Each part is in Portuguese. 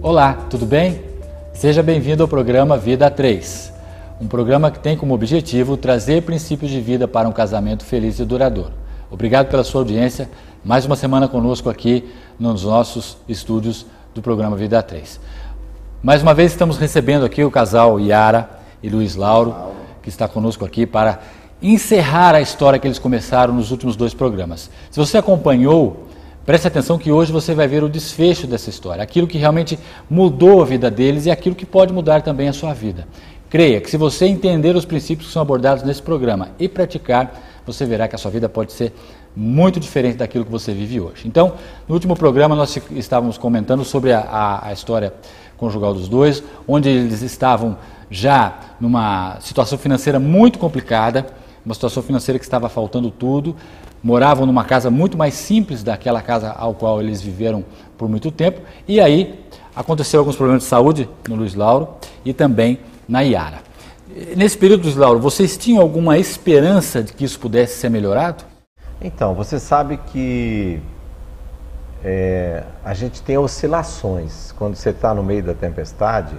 Olá, tudo bem? Seja bem-vindo ao programa Vida 3, um programa que tem como objetivo trazer princípios de vida para um casamento feliz e duradouro. Obrigado pela sua audiência, mais uma semana conosco aqui nos nossos estúdios do programa Vida 3. Mais uma vez estamos recebendo aqui o casal Yara e Luiz Lauro, que está conosco aqui para encerrar a história que eles começaram nos últimos 2 programas. Se você acompanhou, preste atenção que hoje você vai ver o desfecho dessa história, aquilo que realmente mudou a vida deles e aquilo que pode mudar também a sua vida. Creia que se você entender os princípios que são abordados nesse programa e praticar, você verá que a sua vida pode ser muito diferente daquilo que você vive hoje. Então, no último programa nós estávamos comentando sobre a história conjugal dos dois, onde eles estavam já numa situação financeira muito complicada, uma situação financeira que estava faltando tudo, moravam numa casa muito mais simples daquela casa ao qual eles viveram por muito tempo, e aí aconteceu alguns problemas de saúde no Luiz Lauro e também na Yara. Nesse período, Luiz Lauro, vocês tinham alguma esperança de que isso pudesse ser melhorado? Então, você sabe que a gente tem oscilações. Quando você está no meio da tempestade,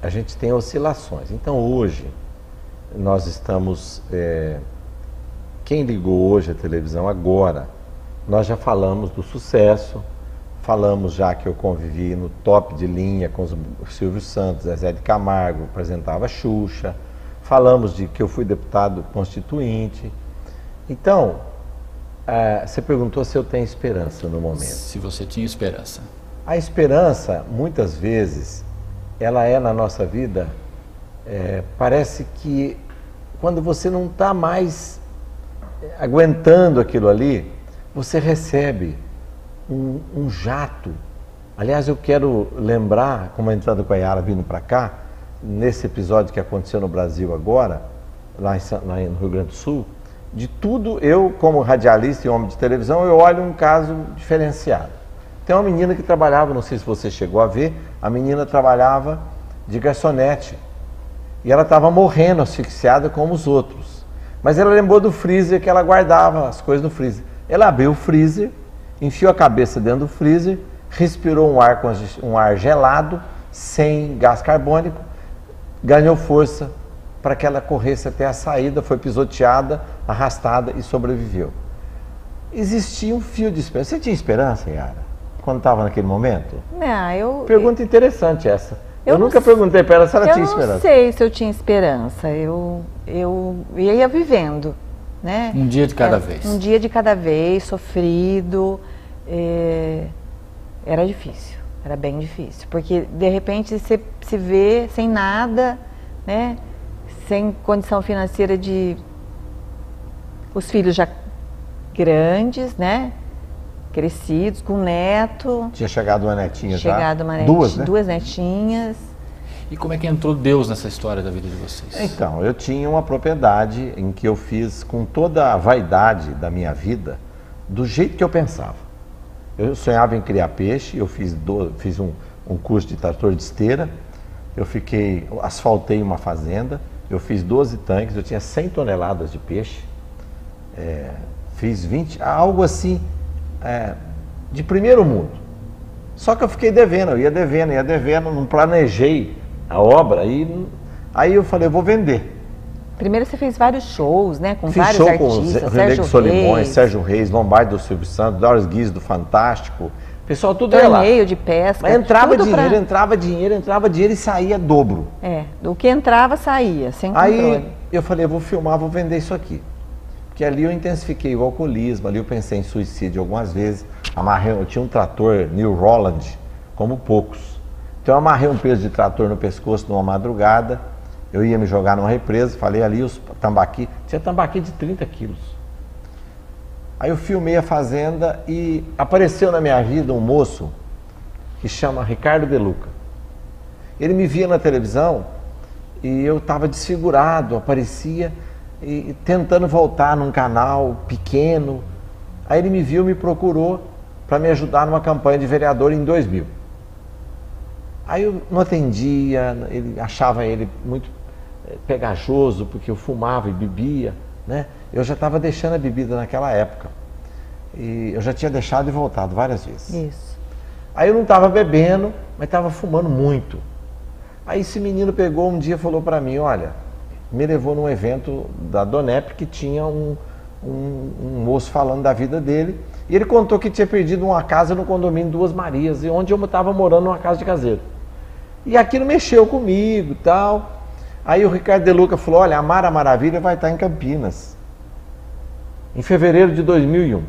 a gente tem oscilações. Então, hoje, nós estamos... quem ligou hoje a televisão agora, nós já falamos do sucesso, falamos já que eu convivi no top de linha com o Silvio Santos, Zezé de Camargo, apresentava Xuxa, falamos de que eu fui deputado constituinte. Então, você perguntou se eu tenho esperança no momento. Se você tinha esperança. A esperança, muitas vezes, ela é na nossa vida, parece que quando você não está mais aguentando aquilo ali, você recebe um jato. Aliás, eu quero lembrar, como a entrada com a Yara vindo para cá, nesse episódio que aconteceu no Brasil agora, lá no Rio Grande do Sul, de tudo, eu como radialista e homem de televisão, eu olho um caso diferenciado. Tem uma menina que trabalhava, não sei se você chegou a ver, a menina trabalhava de garçonete e ela estava morrendo asfixiada como os outros. Mas ela lembrou do freezer, que ela guardava as coisas no freezer. Ela abriu o freezer, enfiou a cabeça dentro do freezer, respirou um ar gelado, sem gás carbônico, ganhou força para que ela corresse até a saída, foi pisoteada, arrastada e sobreviveu. Existia um fio de esperança. Você tinha esperança, Yara, quando estava naquele momento? Não, Pergunta interessante essa. Eu nunca perguntei para ela se ela tinha esperança. Eu não sei se eu tinha esperança. Eu ia vivendo, né? Um dia de cada vez. Um dia de cada vez, sofrido. Era difícil, era bem difícil. Porque, de repente, você se vê sem nada, né? Sem condição financeira de... Os filhos já grandes, né? Crescidos, com neto. Tinha chegado uma netinha já? Chegado uma netinha, duas, né? 2 netinhas. E como é que entrou Deus nessa história da vida de vocês? Então, eu tinha uma propriedade em que eu fiz com toda a vaidade da minha vida, do jeito que eu pensava. Eu sonhava em criar peixe, eu fiz um curso de trator de esteira, asfaltei uma fazenda, eu fiz 12 tanques, eu tinha 100 toneladas de peixe, fiz 20, algo assim, de primeiro mundo. Só que eu fiquei devendo, eu ia devendo, não planejei a obra, aí eu falei, eu vou vender. Primeiro você fez vários shows, né, com Fiz vários show artistas, com o Sérgio Solimões, Reis, Sérgio Reis, Lombardi do Silvio Santos, Doris Guiz do Fantástico, pessoal tudo ia lá. torneio de pesca, Mas entrava tudo dinheiro e saía dobro. Do que entrava, saía, sem controle. Aí eu falei, eu vou filmar, vou vender isso aqui. Porque ali eu intensifiquei o alcoolismo, ali eu pensei em suicídio algumas vezes. Eu tinha um trator New Holland, como poucos. Então eu amarrei um peso de trator no pescoço numa madrugada, eu ia me jogar numa represa, falei ali os tambaqui, tinha tambaqui de 30 quilos. Aí eu filmei a fazenda e apareceu na minha vida um moço que chama Ricardo Beluca. Ele me via na televisão e eu estava desfigurado, aparecia e tentando voltar num canal pequeno. Aí ele me viu, me procurou para me ajudar numa campanha de vereador em 2000. Aí eu não atendia, ele achava ele muito pegajoso, porque eu fumava e bebia, né? Eu já estava deixando a bebida naquela época. E eu já tinha deixado e voltado várias vezes. Isso. Aí eu não estava bebendo, mas estava fumando muito. Aí esse menino pegou um dia e falou para mim, olha, me levou num evento da Donep que tinha um moço falando da vida dele. E ele contou que tinha perdido uma casa no condomínio Duas Marias, e onde eu estava morando numa casa de caseiro. E aquilo mexeu comigo e tal. Aí o Ricardo De Luca falou, olha, a Mara Maravilha vai estar em Campinas, em fevereiro de 2001.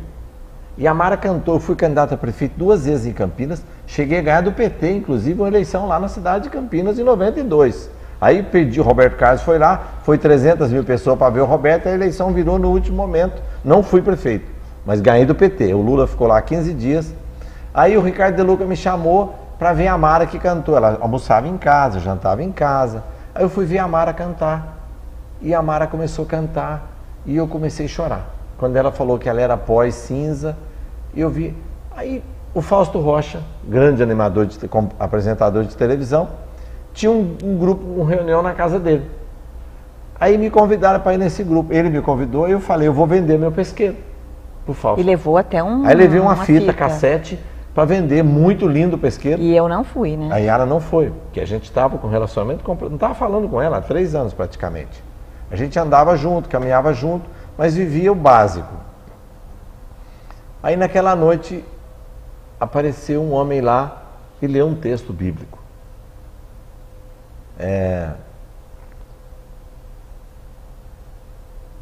E a Mara cantou, eu fui candidato a prefeito 2 vezes em Campinas, cheguei a ganhar do PT, inclusive uma eleição lá na cidade de Campinas em 92. Aí perdi, o Roberto Carlos foi lá, foi 300 mil pessoas para ver o Roberto, a eleição virou no último momento, não fui prefeito, mas ganhei do PT. O Lula ficou lá 15 dias. Aí o Ricardo De Luca me chamou para ver a Mara que cantou, ela almoçava em casa, jantava em casa. Aí eu fui ver a Mara cantar, e a Mara começou a cantar, e eu comecei a chorar. Quando ela falou que ela era pós-cinza, eu vi. Aí o Fausto Rocha, grande animador, apresentador de televisão, tinha um grupo, uma reunião na casa dele. Aí me convidaram para ir nesse grupo. Ele me convidou e eu falei, eu vou vender meu pesqueiro pro Fausto. E levou até Aí levei uma fita cassete para vender, muito lindo o pesqueiro. E eu não fui, né? A Yara não foi, porque a gente estava com relacionamento, não estava falando com ela há 3 anos praticamente. A gente andava junto, caminhava junto, mas vivia o básico. Aí naquela noite apareceu um homem lá e leu um texto bíblico.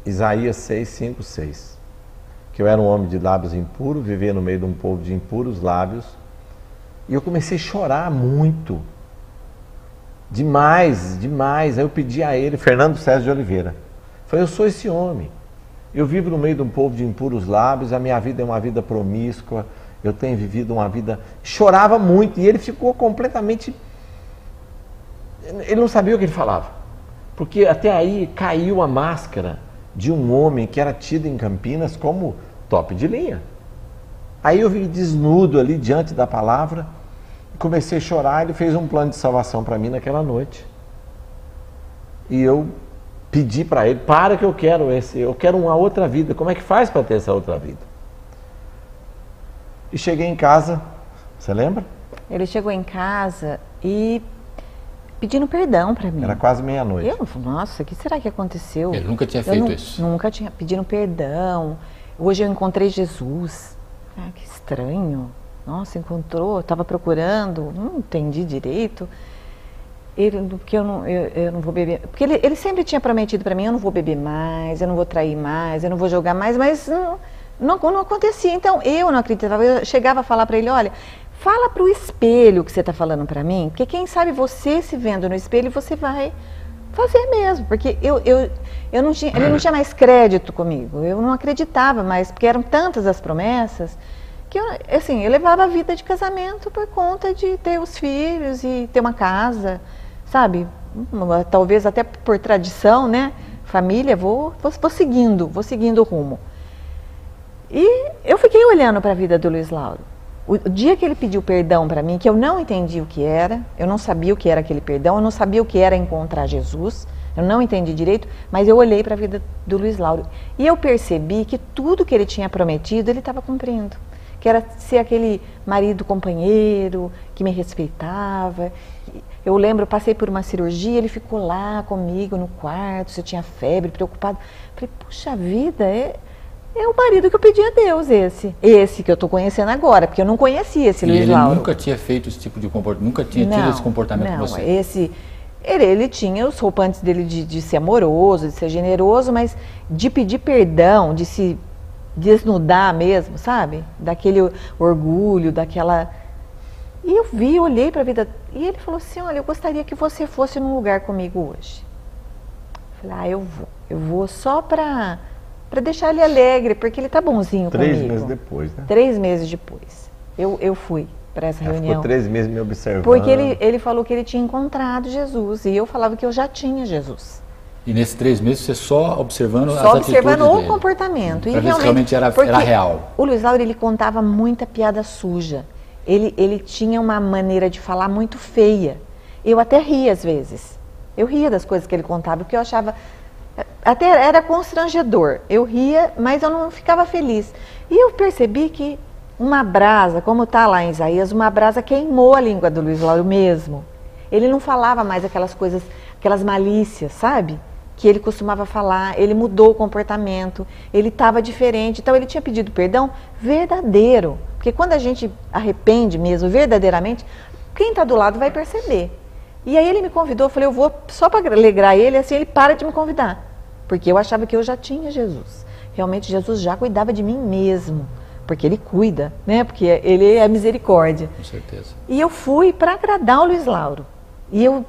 Isaías 6, 5, 6. Que eu era um homem de lábios impuros, vivia no meio de um povo de impuros lábios. E eu comecei a chorar muito. Demais, demais. Aí eu pedi a ele, Fernando César de Oliveira. Falei, eu sou esse homem. Eu vivo no meio de um povo de impuros lábios, a minha vida é uma vida promíscua, eu tenho vivido uma vida... Chorava muito e ele ficou completamente... Ele não sabia o que ele falava. Porque até aí caiu a máscara de um homem que era tido em Campinas como top de linha. Aí eu vi desnudo ali diante da palavra, comecei a chorar, ele fez um plano de salvação para mim naquela noite. E eu pedi para ele, para que eu quero uma outra vida, como é que faz para ter essa outra vida? E cheguei em casa, você lembra? Ele chegou em casa e pedindo perdão para mim. Era quase meia-noite. Eu, nossa, o que será que aconteceu? Ele nunca tinha feito isso. Nunca tinha, pedindo perdão. Hoje eu encontrei Jesus. Ah, que estranho. Nossa, encontrou, estava procurando, não entendi direito. Porque eu não vou beber. Porque ele sempre tinha prometido para mim, eu não vou beber mais, eu não vou trair mais, eu não vou jogar mais, mas não acontecia. Então eu não acreditava. Eu chegava a falar para ele, olha, fala para o espelho que você está falando para mim, porque quem sabe você se vendo no espelho, você vai fazer mesmo. Porque eu não tinha, ele não tinha mais crédito comigo, eu não acreditava mais, porque eram tantas as promessas, que eu levava a vida de casamento por conta de ter os filhos e ter uma casa, sabe? Talvez até por tradição, né? Família, vou seguindo o rumo. E eu fiquei olhando para a vida do Luiz Lauro. O dia que ele pediu perdão para mim, que eu não entendi o que era, eu não sabia o que era aquele perdão, eu não sabia o que era encontrar Jesus, eu não entendi direito, mas eu olhei para a vida do Luiz Lauro. E eu percebi que tudo que ele tinha prometido, ele estava cumprindo. Que era ser aquele marido companheiro, que me respeitava. Eu lembro, passei por uma cirurgia, ele ficou lá comigo no quarto, se eu tinha febre, preocupado. Falei, puxa vida, é o marido que eu pedi a Deus, esse que eu estou conhecendo agora, porque eu não conhecia esse Luiz Lauro. Ele nunca tinha feito esse tipo de comportamento, nunca tinha tido esse comportamento com você. Ele tinha os roupantes dele de ser amoroso, de ser generoso, mas de pedir perdão, de se desnudar mesmo, sabe? Daquele orgulho, daquela... E eu olhei para a vida, e ele falou assim, olha, eu gostaria que você fosse num lugar comigo hoje. Eu falei, eu vou só para deixar ele alegre, porque ele tá bonzinho comigo. 3 meses depois, né? 3 meses depois, eu fui para essa reunião. Ficou 3 meses me observando. Porque ele falou que ele tinha encontrado Jesus, e eu falava que eu já tinha Jesus. E nesses 3 meses você só observando as atitudes dele? Só observando o comportamento. Para ver se realmente era real. O Luiz Lauro, ele contava muita piada suja. Ele tinha uma maneira de falar muito feia. Eu até ria às vezes. Eu ria das coisas que ele contava, porque eu achava... Até era constrangedor. Eu ria, mas eu não ficava feliz. E eu percebi que uma brasa, como está lá em Isaías, uma brasa queimou a língua do Luiz Lauro mesmo. Ele não falava mais aquelas coisas, aquelas malícias, sabe? Que ele costumava falar, ele mudou o comportamento, ele estava diferente. Então ele tinha pedido perdão verdadeiro. Porque quando a gente arrepende mesmo, verdadeiramente, quem está do lado vai perceber. E aí ele me convidou, eu falei, eu vou só para alegrar ele, assim ele para de me convidar. Porque eu achava que eu já tinha Jesus. Realmente Jesus já cuidava de mim mesmo. Porque ele cuida, né? Porque ele é misericórdia. Com certeza. E eu fui para agradar o Luiz Lauro. E eu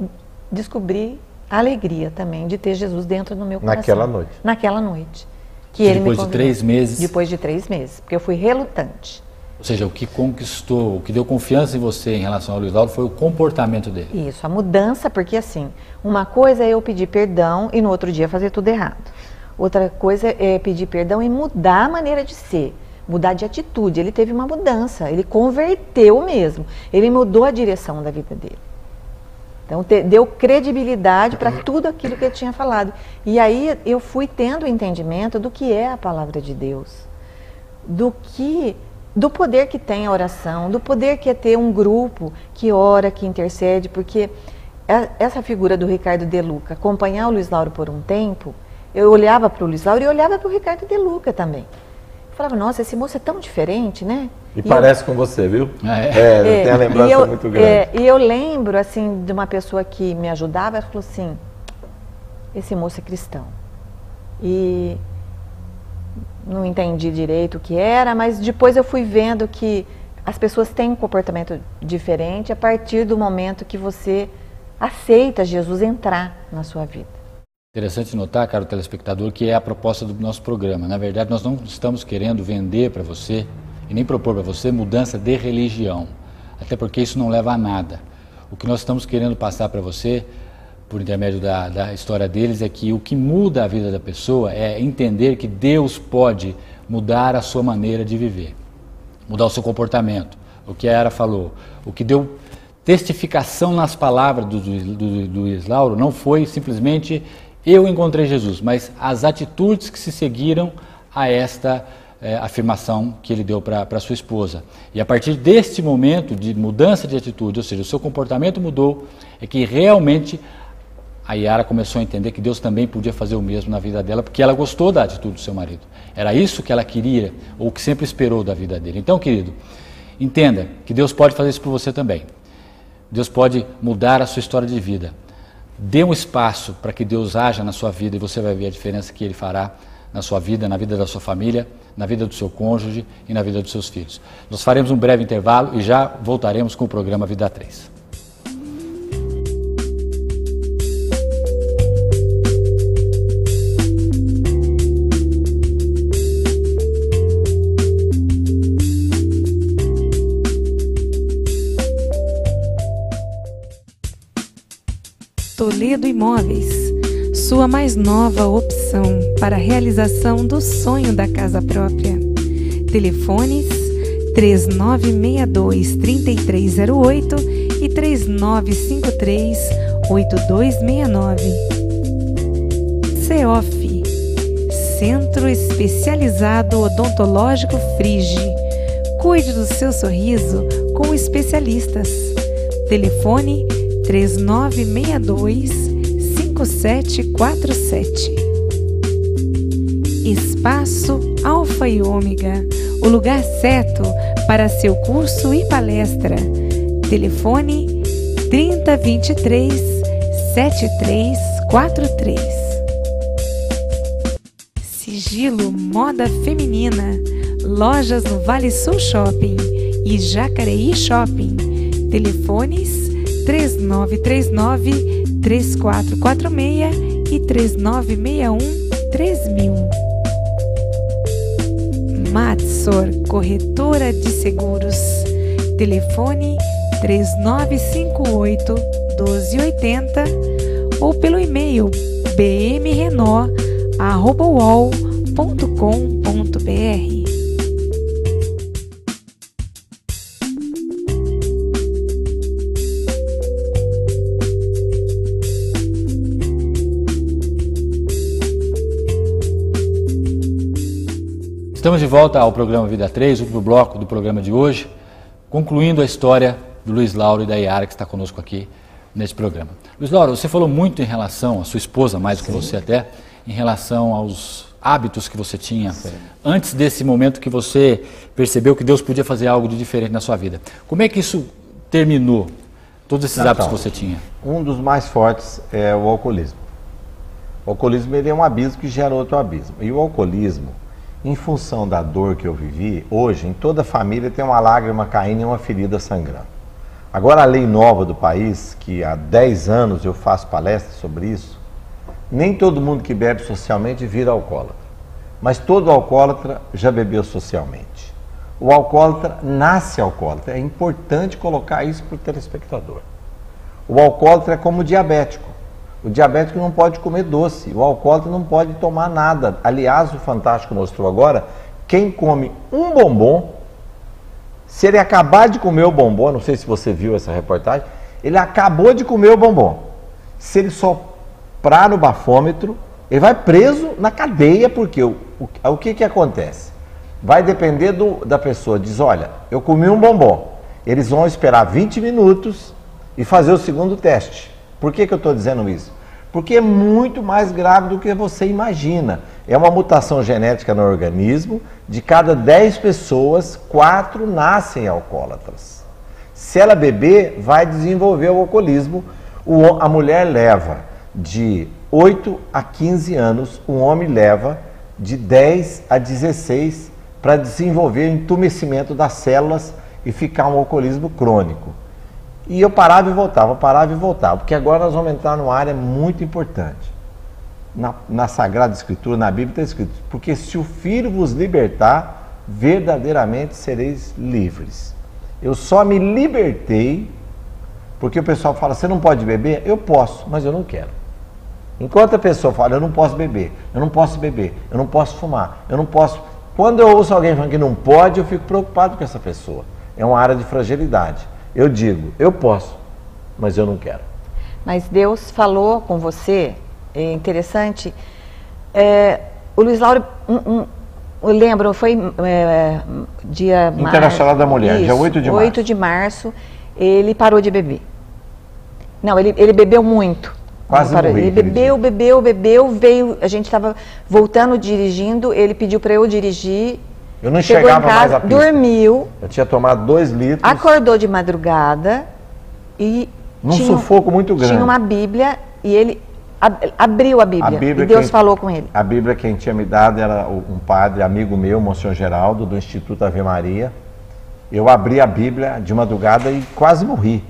descobri a alegria também de ter Jesus dentro do meu coração. Naquela noite. Naquela noite. Que ele me Depois de 3 meses. Depois de 3 meses, porque eu fui relutante. Ou seja, o que conquistou, o que deu confiança em você em relação ao Luiz Lauro foi o comportamento dele. Isso, a mudança, porque assim, uma coisa é eu pedir perdão e no outro dia fazer tudo errado. Outra coisa é pedir perdão e mudar a maneira de ser, mudar de atitude. Ele teve uma mudança, ele converteu mesmo, ele mudou a direção da vida dele. Então, deu credibilidade para tudo aquilo que eu tinha falado. E aí eu fui tendo o entendimento do que é a palavra de Deus, do poder que tem a oração, do poder que é ter um grupo que ora, que intercede, porque essa figura do Ricardo De Luca, acompanhar o Luiz Lauro por um tempo, eu olhava para o Luiz Lauro e olhava para o Ricardo De Luca também. Eu falava, nossa, esse moço é tão diferente, né? E parece com você, viu? Tem a lembrança muito grande. E eu lembro, assim, de uma pessoa que me ajudava, ela falou assim, esse moço é cristão. E não entendi direito o que era, mas depois eu fui vendo que as pessoas têm um comportamento diferente a partir do momento que você aceita Jesus entrar na sua vida. Interessante notar, caro telespectador, que é a proposta do nosso programa. Na verdade, nós não estamos querendo vender para você e nem propor para você mudança de religião, até porque isso não leva a nada. O que nós estamos querendo passar para você, por intermédio da história deles, é que o que muda a vida da pessoa é entender que Deus pode mudar a sua maneira de viver, mudar o seu comportamento. O que a Yara falou, o que deu testificação nas palavras do Luiz Lauro não foi simplesmente eu encontrei Jesus, mas as atitudes que se seguiram a esta afirmação que ele deu para sua esposa. E a partir deste momento de mudança de atitude, ou seja, o seu comportamento mudou, é que realmente a Yara começou a entender que Deus também podia fazer o mesmo na vida dela, porque ela gostou da atitude do seu marido. Era isso que ela queria, ou que sempre esperou da vida dele. Então, querido, entenda que Deus pode fazer isso por você também. Deus pode mudar a sua história de vida. Dê um espaço para que Deus haja na sua vida e você vai ver a diferença que Ele fará na sua vida, na vida da sua família, na vida do seu cônjuge e na vida dos seus filhos. Nós faremos um breve intervalo e já voltaremos com o programa Vida 3. Toledo Imóveis, sua mais nova opção para a realização do sonho da casa própria. Telefones 3962-3308 e 3953-8269. CEOF, Centro Especializado Odontológico Frige. Cuide do seu sorriso com especialistas. Telefone 3962-5747. Espaço Alfa e Ômega, o lugar certo para seu curso e palestra. Telefone 3023-7343. Sigilo Moda Feminina, lojas no Vale Sul Shopping e Jacareí Shopping. Telefones 3939-3446 e 3961-3000. Matsor, corretora de seguros. Telefone 3958-1280 ou pelo e-mail bmrenor@uol.com.br. Estamos de volta ao programa Vida 3, último bloco do programa de hoje, concluindo a história do Luiz Lauro e da Yara, que está conosco aqui neste programa. Luiz Lauro, você falou muito em relação, a sua esposa, mais do que você até, em relação aos hábitos que você tinha antes desse momento que você percebeu que Deus podia fazer algo de diferente na sua vida. Como é que isso terminou, todos esses hábitos que você tinha? Um dos mais fortes é o alcoolismo. O alcoolismo ele é um abismo que gera outro abismo. E o alcoolismo, em função da dor que eu vivi, hoje em toda família tem uma lágrima caindo e uma ferida sangrando. Agora a lei nova do país, que há 10 anos eu faço palestra sobre isso, nem todo mundo que bebe socialmente vira alcoólatra. Mas todo alcoólatra já bebeu socialmente. O alcoólatra nasce alcoólatra. É importante colocar isso para o telespectador. O alcoólatra é como o diabético. O diabético não pode comer doce, o alcoólatra não pode tomar nada. Aliás, o Fantástico mostrou agora, quem come um bombom, se ele acabar de comer o bombom, não sei se você viu essa reportagem, ele acabou de comer o bombom. Se ele soprar no bafômetro, ele vai preso na cadeia, porque o que acontece? Vai depender da pessoa, diz, olha, eu comi um bombom. Eles vão esperar 20 minutos e fazer o segundo teste. Por que eu estou dizendo isso? Porque é muito mais grave do que você imagina. É uma mutação genética no organismo, de cada 10 pessoas, 4 nascem alcoólatras. Se ela beber, vai desenvolver o alcoolismo. A mulher leva de 8 a 15 anos, o homem leva de 10 a 16 para desenvolver o entumecimento das células e ficar um alcoolismo crônico. E eu parava e voltava, porque agora nós vamos entrar numa área muito importante. Na Sagrada Escritura, na Bíblia está escrito, porque se o Filho vos libertar, verdadeiramente sereis livres. Eu só me libertei, porque o pessoal fala, você não pode beber? Eu posso, mas eu não quero. Enquanto a pessoa fala, eu não posso beber, eu não posso beber, eu não posso fumar, eu não posso... Quando eu ouço alguém falando que não pode, eu fico preocupado com essa pessoa. É uma área de fragilidade. Eu digo, eu posso, mas eu não quero. Mas Deus falou com você, é interessante, o Luiz Lauro, eu lembro, foi dia... Internacional da Mulher, dia 8 de março. 8 de março, ele parou de beber. Não, ele bebeu muito. Quase morri. Ele bebeu, veio, a gente estava voltando dirigindo, ele pediu para eu dirigir. Eu não enxergava mais a pista. Dormiu. Eu tinha tomado 2 litros. Acordou de madrugada e... Num sufoco muito grande. Tinha uma Bíblia e ele abriu a Bíblia e Deus falou com ele. A Bíblia quem tinha me dado era um padre, amigo meu, Monsenhor Geraldo, do Instituto Ave Maria. Eu abri a Bíblia de madrugada e quase morri.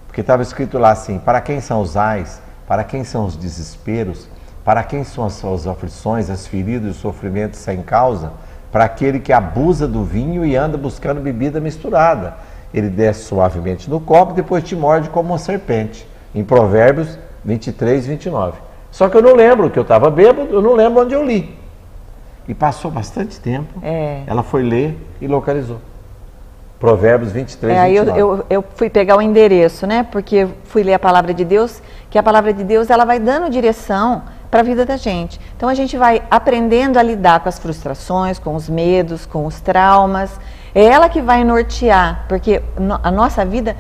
Porque estava escrito lá assim, para quem são os ais, para quem são os desesperos, para quem são as aflições, as feridas e os sofrimentos sem causa, para aquele que abusa do vinho e anda buscando bebida misturada. Ele desce suavemente no copo e depois te morde como uma serpente. Em Provérbios 23, 29. Só que eu não lembro que eu estava bêbado, eu não lembro onde eu li. E passou bastante tempo, ela foi ler e localizou. Provérbios 23, 29. Aí eu fui pegar o endereço, né? Porque fui ler a palavra de Deus, que a palavra de Deus ela vai dando direção para a vida da gente. Então a gente vai aprendendo a lidar com as frustrações, com os medos, com os traumas. É ela que vai nortear, porque na nossa vida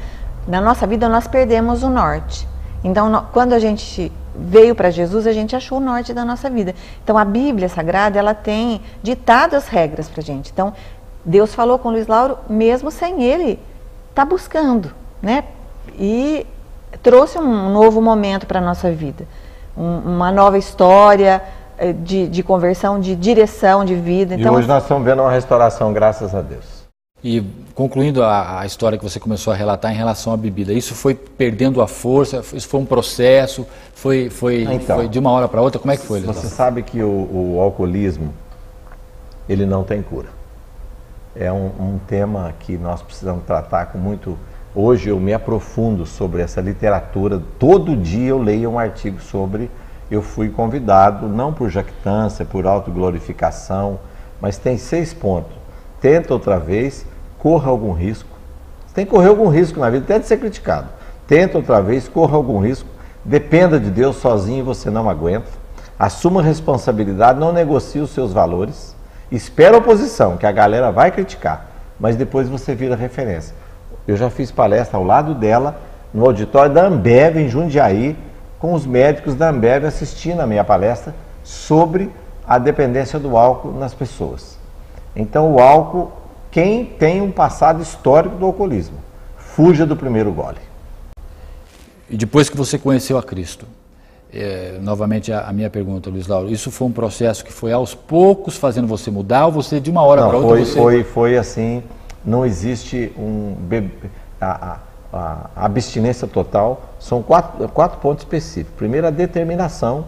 nós perdemos o norte. Então quando a gente veio para Jesus, a gente achou o norte da nossa vida. Então a Bíblia Sagrada, ela tem ditado as regras para a gente. Então Deus falou com o Luiz Lauro, mesmo sem ele estar buscando, né? E trouxe um novo momento para a nossa vida. Uma nova história de conversão, de direção de vida. Então, e hoje nós estamos vendo uma restauração, graças a Deus. E concluindo a história que você começou a relatar em relação à bebida, isso foi perdendo a força, isso foi um processo, foi de uma hora para outra, como é que foi? Você sabe que o alcoolismo, ele não tem cura. É um tema que nós precisamos tratar com muito... Hoje eu me aprofundo sobre essa literatura, todo dia eu leio um artigo sobre, eu fui convidado, não por jactância, por autoglorificação, mas tem 6 pontos. Tenta outra vez, corra algum risco. Você tem que correr algum risco na vida, até de ser criticado. Tenta outra vez, corra algum risco, dependa de Deus, sozinho você não aguenta. Assuma responsabilidade, não negocie os seus valores. Espera oposição, que a galera vai criticar, mas depois você vira referência. Eu já fiz palestra ao lado dela, no auditório da Ambev, em Jundiaí, com os médicos da Ambev assistindo a minha palestra sobre a dependência do álcool nas pessoas. Então, o álcool, quem tem um passado histórico do alcoolismo, fuja do primeiro gole. E depois que você conheceu a Cristo, novamente a minha pergunta, Luiz Lauro, isso foi um processo que foi aos poucos fazendo você mudar ou você de uma hora para outra? Foi assim, não existe a abstinência total, são quatro pontos específicos. Primeiro, a determinação.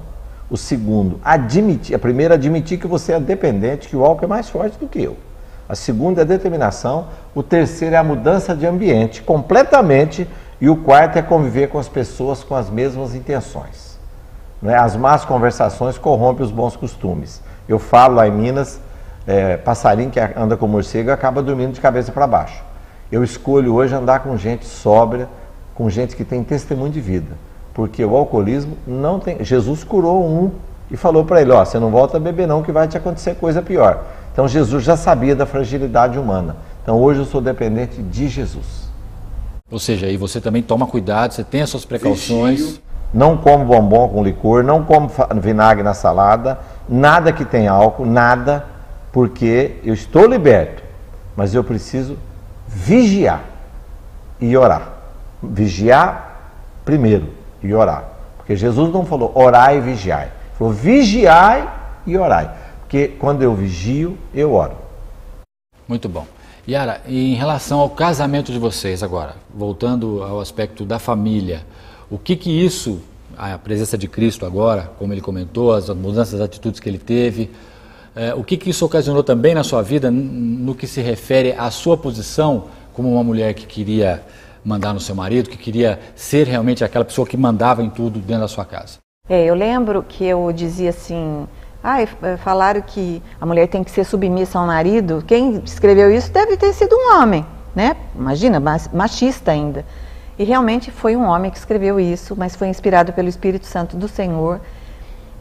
O segundo, admitir que você é dependente, que o álcool é mais forte do que eu. A segunda é a determinação. O terceiro é a mudança de ambiente, completamente. E o quarto é conviver com as pessoas com as mesmas intenções. Né? As más conversações corrompem os bons costumes. Eu falo lá em Minas, passarinho que anda com morcego acaba dormindo de cabeça para baixo. Eu escolho hoje andar com gente sóbria, com gente que tem testemunho de vida. Porque o alcoolismo não tem... Jesus curou um e falou para ele, você não volta a beber não, que vai te acontecer coisa pior. Então Jesus já sabia da fragilidade humana. Então hoje eu sou dependente de Jesus. Ou seja, aí você também toma cuidado, você tem as suas precauções. Vigio, não como bombom com licor, não como vinagre na salada, nada que tenha álcool, nada, porque eu estou liberto, mas eu preciso vigiar e orar. Vigiar primeiro e orar. Porque Jesus não falou orai e vigiai. Ele falou vigiai e orai. Porque quando eu vigio, eu oro. Muito bom. Yara, em relação ao casamento de vocês agora, voltando ao aspecto da família, o que isso, a presença de Cristo agora, como ele comentou, as mudanças de atitudes que ele teve, o que isso ocasionou também na sua vida no que se refere à sua posição como uma mulher que queria mandar no seu marido, que queria ser realmente aquela pessoa que mandava em tudo dentro da sua casa? Eu lembro que eu dizia assim... falaram que a mulher tem que ser submissa ao marido. Quem escreveu isso deve ter sido um homem, né? Imagina, machista ainda. E realmente foi um homem que escreveu isso, mas foi inspirado pelo Espírito Santo do Senhor.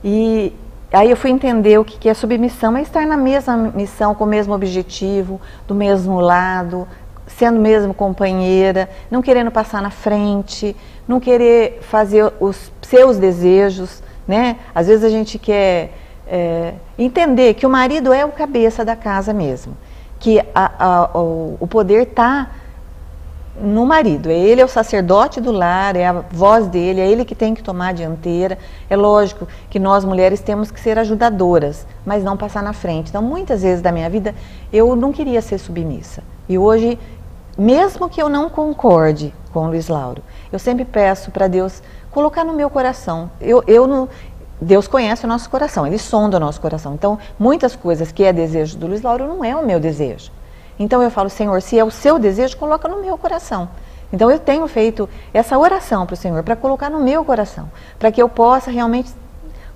E aí eu fui entender o que é submissão, é estar na mesma missão, com o mesmo objetivo, do mesmo lado, sendo mesmo companheira, não querendo passar na frente, não querer fazer os seus desejos, né? Às vezes a gente quer... entender que o marido é o cabeça da casa mesmo, que o poder está no marido, ele é o sacerdote do lar, é a voz dele, é ele que tem que tomar a dianteira. É lógico que nós mulheres temos que ser ajudadoras, mas não passar na frente. Então muitas vezes da minha vida eu não queria ser submissa, e hoje, mesmo que eu não concorde com o Luiz Lauro, eu sempre peço para Deus colocar no meu coração. Deus conhece o nosso coração, Ele sonda o nosso coração. Então, muitas coisas que é desejo do Luiz Lauro não é o meu desejo. Então eu falo, Senhor, se é o seu desejo, coloca no meu coração. Então eu tenho feito essa oração para o Senhor, para colocar no meu coração, para que eu possa realmente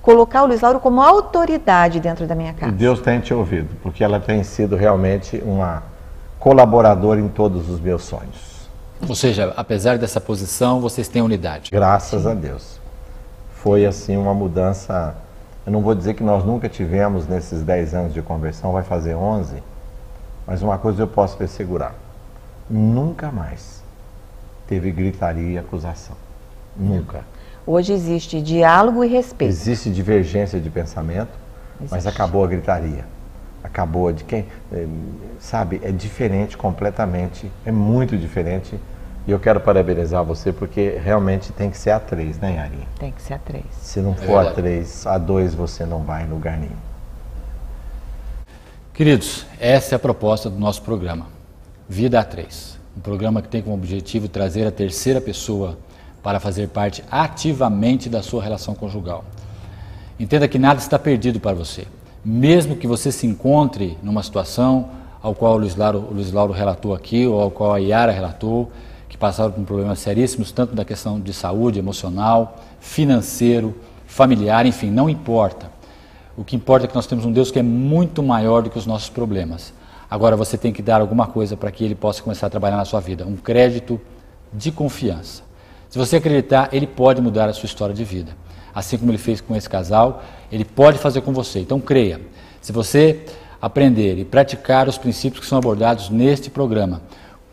colocar o Luiz Lauro como autoridade dentro da minha casa. E Deus tem te ouvido, porque ela tem sido realmente uma colaboradora em todos os meus sonhos. Ou seja, apesar dessa posição, vocês têm unidade. Graças a Deus. Foi assim uma mudança, eu não vou dizer que nós nunca tivemos nesses 10 anos de conversão, vai fazer 11, mas uma coisa eu posso te assegurar, nunca mais teve gritaria e acusação, nunca. Hoje existe diálogo e respeito. Existe divergência de pensamento, mas acabou a gritaria, acabou de quem, sabe, é diferente completamente, é muito diferente. E eu quero parabenizar você porque realmente tem que ser a 3, né, Yarinha? Tem que ser a 3. Se não for a 3, a 2 você não vai em lugar nenhum. Queridos, essa é a proposta do nosso programa, Vida a 3. Um programa que tem como objetivo trazer a terceira pessoa para fazer parte ativamente da sua relação conjugal. Entenda que nada está perdido para você. Mesmo que você se encontre numa situação ao qual o Luiz Lauro relatou aqui, ou ao qual a Yara relatou, que passaram por problemas seríssimos, tanto da questão de saúde emocional, financeiro, familiar, enfim, não importa. O que importa é que nós temos um Deus que é muito maior do que os nossos problemas. Agora você tem que dar alguma coisa para que Ele possa começar a trabalhar na sua vida, um crédito de confiança. Se você acreditar, Ele pode mudar a sua história de vida. Assim como Ele fez com esse casal, Ele pode fazer com você. Então creia. Se você aprender e praticar os princípios que são abordados neste programa,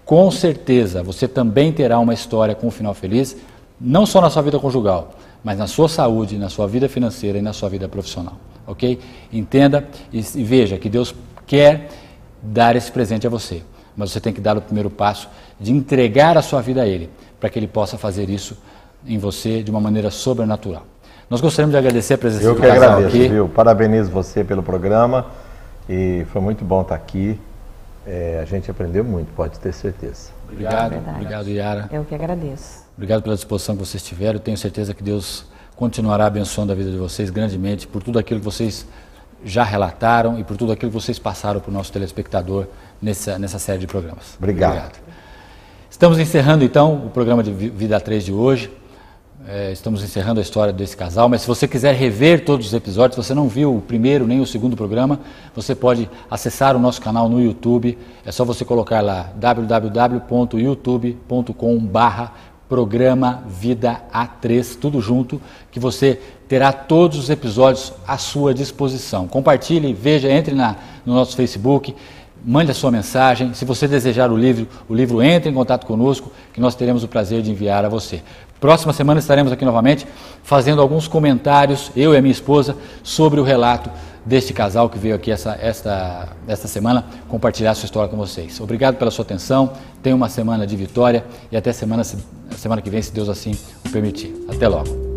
com certeza você também terá uma história com um final feliz, não só na sua vida conjugal, mas na sua saúde, na sua vida financeira e na sua vida profissional, ok? Entenda e veja que Deus quer dar esse presente a você, mas você tem que dar o primeiro passo de entregar a sua vida a Ele, para que Ele possa fazer isso em você de uma maneira sobrenatural. Nós gostaríamos de agradecer a presença do casal aqui. Eu que agradeço, viu? Parabenizo você pelo programa e foi muito bom estar aqui. A gente aprendeu muito, pode ter certeza. Obrigado, Yara. Eu que agradeço. Obrigado pela disposição que vocês tiveram. Tenho certeza que Deus continuará abençoando a vida de vocês grandemente por tudo aquilo que vocês já relataram e por tudo aquilo que vocês passaram para o nosso telespectador nessa série de programas. Obrigado. Estamos encerrando então o programa de Vida 3 de hoje. Estamos encerrando a história desse casal, mas se você quiser rever todos os episódios, se você não viu o primeiro nem o segundo programa, você pode acessar o nosso canal no YouTube. É só você colocar lá www.youtube.com/programa Vida A3, tudo junto, que você terá todos os episódios à sua disposição. Compartilhe, veja, entre no nosso Facebook, mande a sua mensagem. Se você desejar o livro entre em contato conosco, que nós teremos o prazer de enviar a você. Próxima semana estaremos aqui novamente fazendo alguns comentários, eu e a minha esposa, sobre o relato deste casal que veio aqui esta semana compartilhar sua história com vocês. Obrigado pela sua atenção, tenha uma semana de vitória e até semana que vem, se Deus assim o permitir. Até logo.